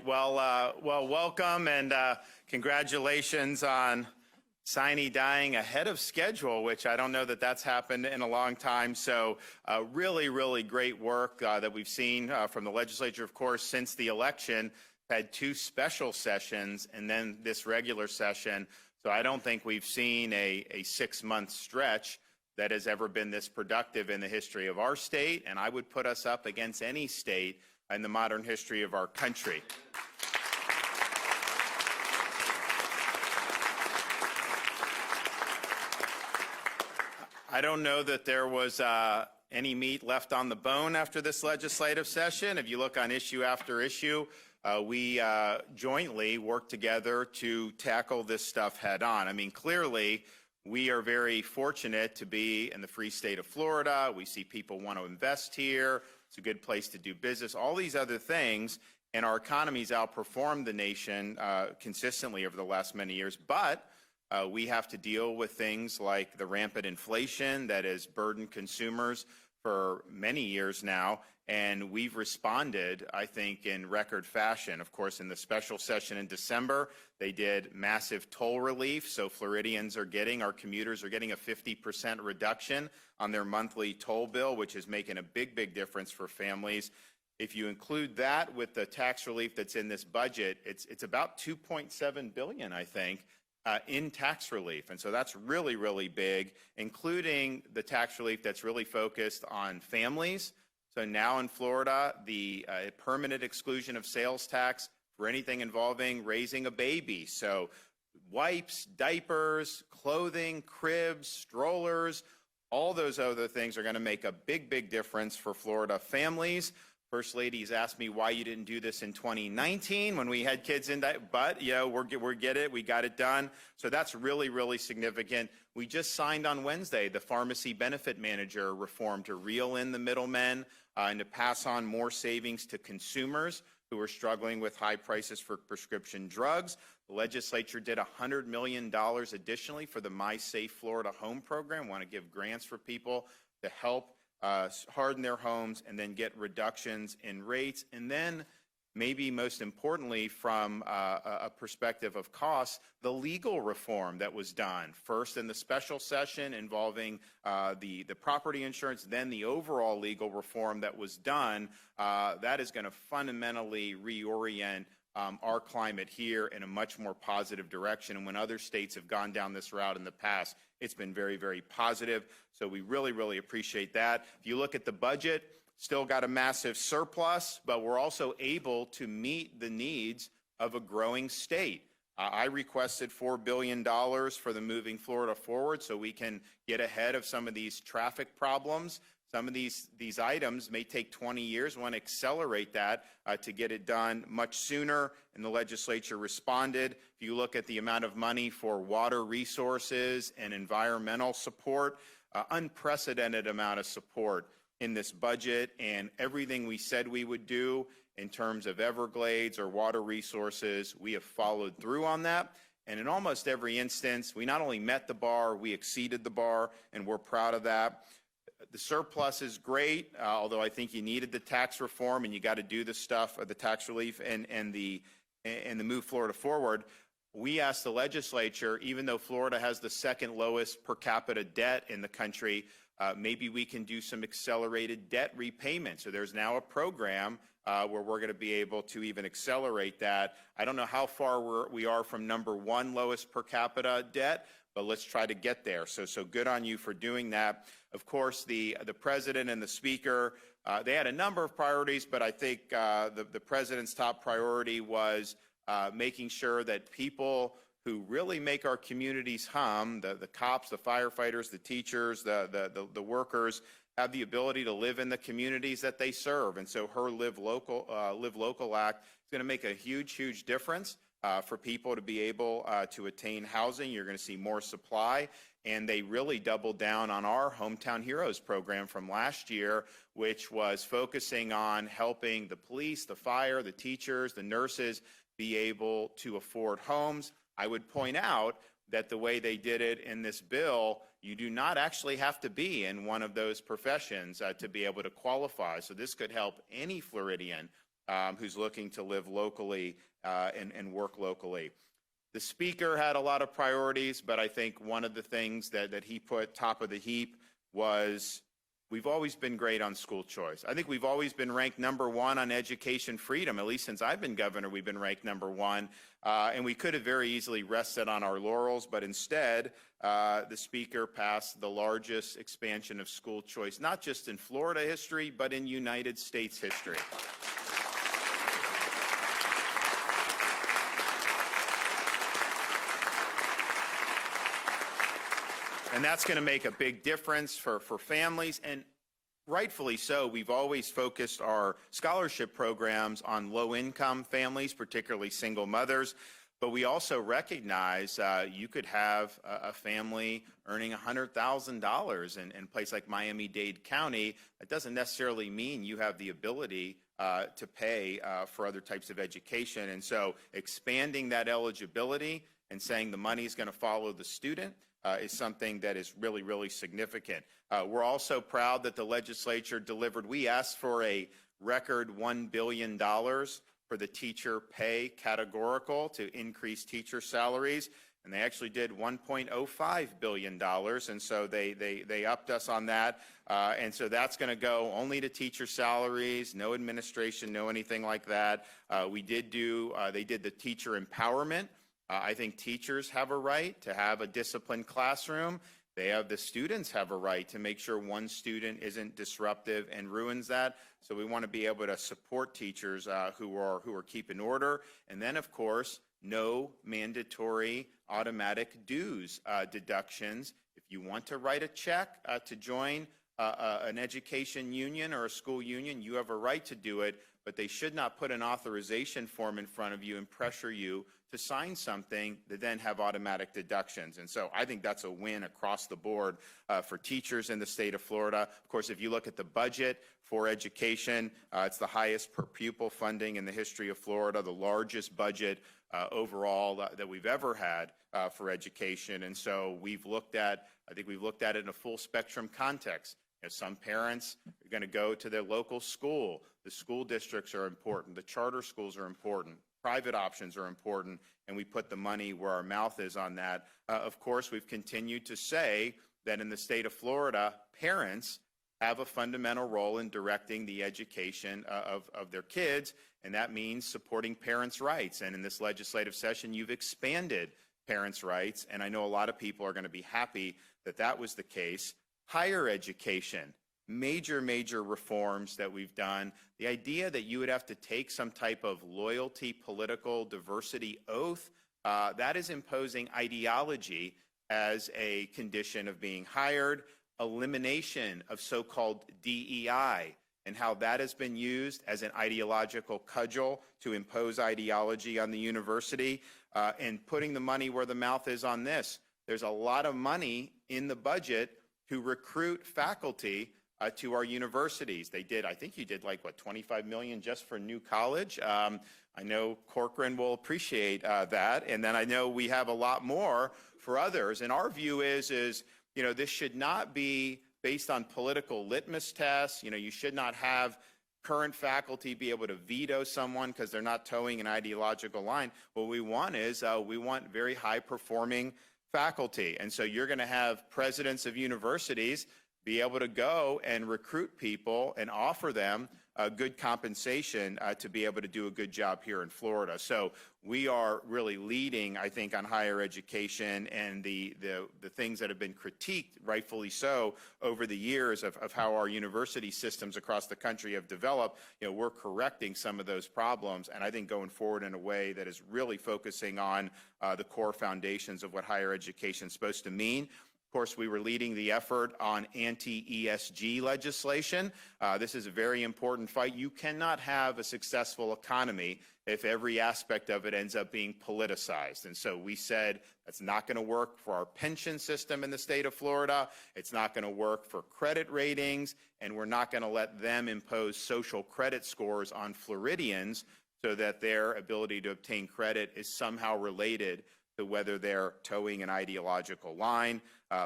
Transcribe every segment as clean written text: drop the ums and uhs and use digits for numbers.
right. Well, welcome and congratulations on Sine dying ahead of schedule, which I don't know that that's happened in a long time. So really great work that we've seen from the legislature, of course, since the election. Had two special sessions and then this regular session. So I don't think we've seen a 6-month stretch that has ever been this productive in the history of our state. And I would put us up against any state in the modern history of our country. I don't know that there was any meat left on the bone after this legislative session. If you look on issue after issue, we jointly worked together to tackle this stuff head on. I mean, clearly, we are very fortunate to be in the free state of Florida. We see people want to invest here. It's a good place to do business, all these other things. And our economy's outperformed the nation consistently over the last many years. But we have to deal with things like the rampant inflation that has burdened consumers for many years now. And we've responded, I think, in record fashion. Of course, in the special session in December, they did massive toll relief. So Floridians are getting, our commuters are getting a 50% reduction on their monthly toll bill, which is making a big difference for families. If you include that with the tax relief that's in this budget, it's about $2.7 billion, I think, in tax relief. And so that's really big, including the tax relief that's really focused on families. So now in Florida, the permanent exclusion of sales tax for anything involving raising a baby. So wipes, diapers, clothing, cribs, strollers, all those other things are going to make a big difference for Florida families. First Lady's asked me why you didn't do this in 2019 when we had kids in that, but we get it, we got it done. So that's really significant. We just signed on Wednesday the pharmacy benefit manager reform to reel in the middlemen and to pass on more savings to consumers who are struggling with high prices for prescription drugs. The legislature did $100 million additionally for the My Safe Florida Home program. Want to give grants for people to help harden their homes and then get reductions in rates. And then maybe most importantly from a perspective of costs, the legal reform that was done. First in the special session involving the property insurance, then the overall legal reform that was done. That is going to fundamentally reorient our climate here in a much more positive direction. And when other states have gone down this route in the past, it's been very positive. So we really appreciate that. If you look at the budget, still got a massive surplus, but we're also able to meet the needs of a growing state. I requested $4 billion for the Moving Florida Forward so we can get ahead of some of these traffic problems. Some of these items may take 20 years. We want to accelerate that to get it done much sooner, and the legislature responded. If you look at the amount of money for water resources and environmental support, unprecedented amount of support in this budget, and everything we said we would do in terms of Everglades or water resources, we have followed through on that. And in almost every instance, we not only met the bar, we exceeded the bar, and we're proud of that. The surplus is great, although I think you needed the tax reform and you got to do the stuff, the tax relief and the Move Florida Forward. We asked the legislature, even though Florida has the second lowest per capita debt in the country, maybe we can do some accelerated debt repayment. So there's now a program where we're going to be able to even accelerate that. I don't know how far we are from #1 lowest per capita debt, but let's try to get there. So good on you for doing that. Of course, the president and the speaker, they had a number of priorities, but I think the president's top priority was making sure that people who really make our communities hum, the cops, the firefighters, the teachers, the workers, have the ability to live in the communities that they serve. And so her Live Local Act is going to make a huge difference for people to be able to attain housing. You're going to see more supply. And they really doubled down on our Hometown Heroes program from last year, which was focusing on helping the police, the fire, the teachers, the nurses be able to afford homes. I would point out that the way they did it in this bill, you do not actually have to be in one of those professions to be able to qualify. So this could help any Floridian who's looking to live locally and work locally. The speaker had a lot of priorities, but I think one of the things that he put top of the heap was we've always been great on school choice. I think we've always been ranked #1 on education freedom. At least since I've been governor, we've been ranked #1. And we could have very easily rested on our laurels, but instead, the speaker passed the largest expansion of school choice, not just in Florida history, but in United States history. And that's going to make a big difference for families, and rightfully so. We've always focused our scholarship programs on low-income families, particularly single mothers, but we also recognize you could have a family earning $100,000 in a place like Miami-Dade County. That doesn't necessarily mean you have the ability to pay for other types of education, and so expanding that eligibility and saying the money is going to follow the student is something that is really, really significant. We're also proud that the legislature delivered. We asked for a record $1 billion for the teacher pay categorical to increase teacher salaries, and they actually did $1.05 billion, and so they upped us on that. And so that's going to go only to teacher salaries, no administration, no anything like that. They did the teacher empowerment. I think teachers have a right to have a disciplined classroom. The students have a right to make sure one student isn't disruptive and ruins that. So we want to be able to support teachers who are keeping order. And then, of course, no mandatory automatic dues deductions. If you want to write a check to join an education union or a school union, you have a right to do it, but they should not put an authorization form in front of you and pressure you to sign something that then have automatic deductions. And so I think that's a win across the board for teachers in the state of Florida. Of course, if you look at the budget for education, it's the highest per pupil funding in the history of Florida, the largest budget overall that we've ever had for education. And so I think we've looked at it in a full spectrum context. Some parents are going to go to their local school. The school districts are important. The charter schools are important. Private options are important, and we put the money where our mouth is on that. Of course, we've continued to say that in the state of Florida, parents have a fundamental role in directing the education of their kids, and that means supporting parents' rights. And in this legislative session, you've expanded parents' rights, and I know a lot of people are going to be happy that that was the case. Higher education, major reforms that we've done. The idea that you would have to take some type of loyalty, political diversity oath, that is imposing ideology as a condition of being hired. Elimination of so-called DEI and how that has been used as an ideological cudgel to impose ideology on the university, and putting the money where the mouth is on this. There's a lot of money in the budget to recruit faculty to our universities. I think you did like, what, $25 million just for New College? I know Corcoran will appreciate that, and then I know we have a lot more for others. And our view is this should not be based on political litmus tests. You should not have current faculty be able to veto someone because they're not towing an ideological line. What we want is we want very high-performing faculty. And so you're going to have presidents of universities be able to go and recruit people and offer them good compensation to be able to do a good job here in Florida. So we are really leading, I think, on higher education, and the things that have been critiqued, rightfully so, over the years of how our university systems across the country have developed. We're correcting some of those problems, and I think going forward in a way that is really focusing on the core foundations of what higher education is supposed to mean. Of course, we were leading the effort on anti-ESG legislation. This is a very important fight. You cannot have a successful economy if every aspect of it ends up being politicized. And so we said that's not going to work for our pension system in the state of Florida. It's not going to work for credit ratings, and we're not going to let them impose social credit scores on Floridians so that their ability to obtain credit is somehow related to whether they're towing an ideological line.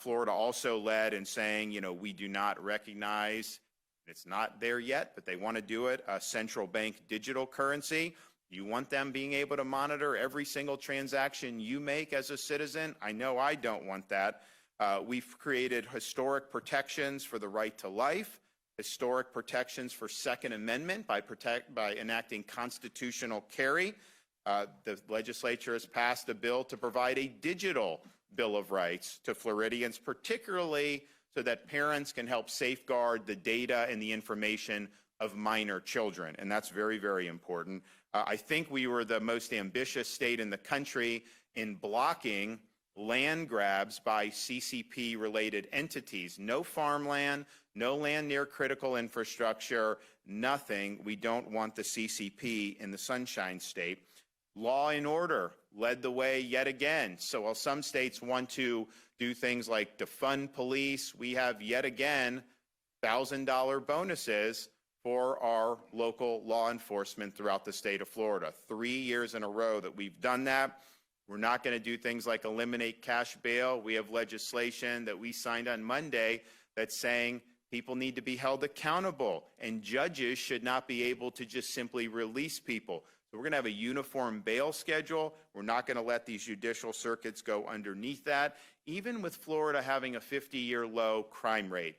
Florida also led in saying, we do not recognize It's not there yet, but they want to do it, a central bank digital currency. You want them being able to monitor every single transaction you make as a citizen? I know I don't want that. We've created historic protections for the right to life, historic protections for Second Amendment by enacting constitutional carry. The legislature has passed a bill to provide a digital Bill of Rights to Floridians, particularly so that parents can help safeguard the data and the information of minor children. And that's very, very important. I think we were the most ambitious state in the country in blocking land grabs by CCP-related entities. No farmland, no land near critical infrastructure, nothing. We don't want the CCP in the Sunshine State. Law and order led the way yet again. So while some states want to do things like defund police, we have yet again $1,000 bonuses for our local law enforcement throughout the state of Florida. 3 years in a row that we've done that. We're not going to do things like eliminate cash bail. We have legislation that we signed on Monday that's saying people need to be held accountable, and judges should not be able to just simply release people. So we're going to have a uniform bail schedule. We're not going to let these judicial circuits go underneath that. Even with Florida having a 50-year low crime rate,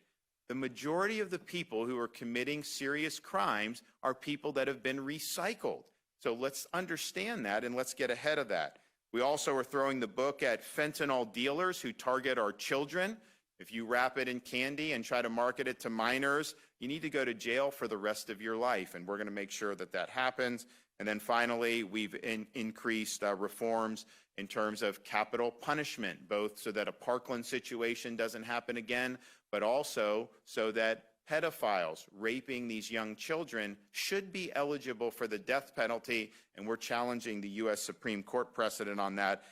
the majority of the people who are committing serious crimes are people that have been recycled. So let's understand that and let's get ahead of that. We also are throwing the book at fentanyl dealers who target our children. If you wrap it in candy and try to market it to minors, you need to go to jail for the rest of your life, and we're going to make sure that that happens. And then finally, we've increased reforms in terms of capital punishment, both so that a Parkland situation doesn't happen again, but also so that pedophiles raping these young children should be eligible for the death penalty, and we're challenging the U.S. Supreme Court precedent on that.